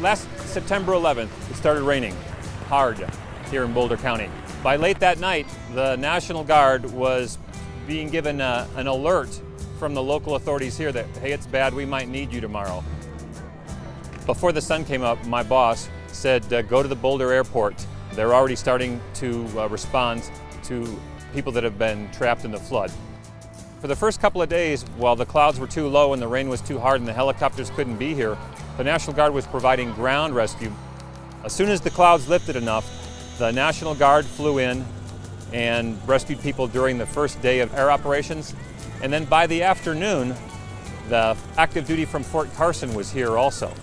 Last September 11th, it started raining hard here in Boulder County. By late that night, the National Guard was being given an alert from the local authorities here that, hey, it's bad, we might need you tomorrow. Before the sun came up, my boss said, go to the Boulder Airport. They're already starting to respond to people that have been trapped in the flood. For the first couple of days, while the clouds were too low and the rain was too hard and the helicopters couldn't be here, the National Guard was providing ground rescue. As soon as the clouds lifted enough, the National Guard flew in and rescued people during the first day of air operations. And then by the afternoon, the active duty from Fort Carson was here also.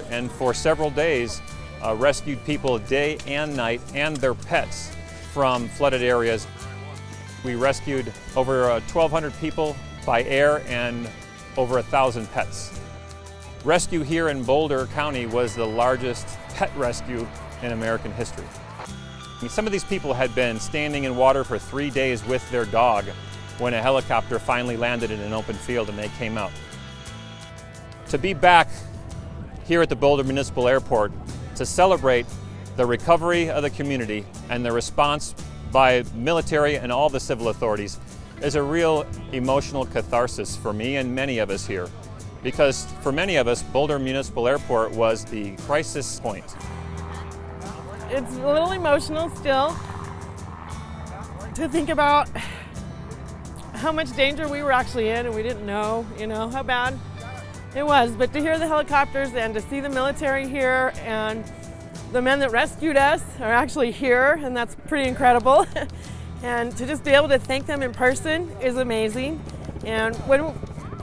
And for several days, rescued people day and night and their pets from flooded areas. We rescued over 1,200 people by air and over 1,000 pets. Rescue here in Boulder County was the largest pet rescue in American history. I mean, some of these people had been standing in water for 3 days with their dog when a helicopter finally landed in an open field and they came out. To be back here at the Boulder Municipal Airport to celebrate the recovery of the community and the response by military and all the civil authorities is a real emotional catharsis for me and many of us here. Because for many of us, Boulder Municipal Airport was the crisis point. It's a little emotional still to think about how much danger we were actually in and we didn't know, how bad it was. But to hear the helicopters and to see the military here and the men that rescued us are actually here, and that's pretty incredible. And to just be able to thank them in person is amazing. And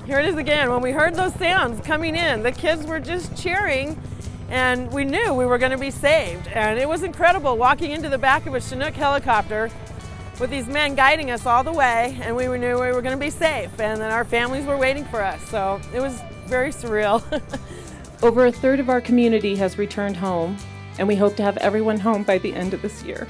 here it is again, when we heard those sounds coming in, the kids were just cheering and we knew we were going to be saved. And it was incredible walking into the back of a Chinook helicopter with these men guiding us all the way, and we knew we were going to be safe and that our families were waiting for us. So it was very surreal. Over a third of our community has returned home, and we hope to have everyone home by the end of this year.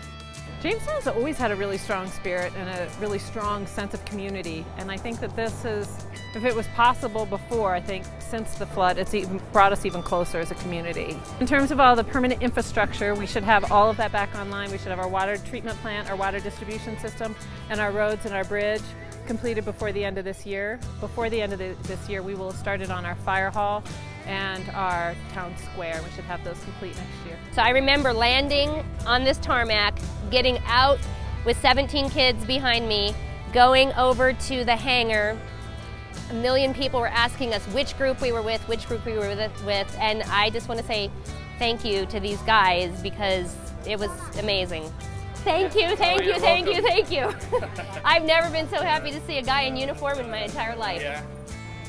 Jamestown's always had a really strong spirit and a really strong sense of community, and I think that this is, if it was possible before, I think since the flood it's even brought us even closer as a community. In terms of all the permanent infrastructure, we should have all of that back online. We should have our water treatment plant, our water distribution system, and our roads and our bridge completed before the end of this year. Before the end of this year, we will have started on our fire hall and our town square. We should have those complete next year. So I remember landing on this tarmac, getting out with 17 kids behind me, going over to the hangar. A million people were asking us which group we were with, and I just want to say thank you to these guys because it was amazing. Thank you, thank you, thank you, thank you. I've never been so happy to see a guy in uniform in my entire life. Yeah.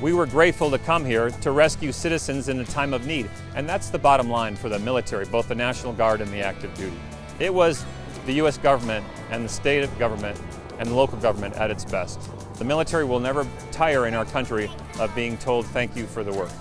We were grateful to come here to rescue citizens in a time of need, and that's the bottom line for the military, both the National Guard and the active duty. It was the U.S. government and the state government and the local government at its best. The military will never tire in our country of being told thank you for the work.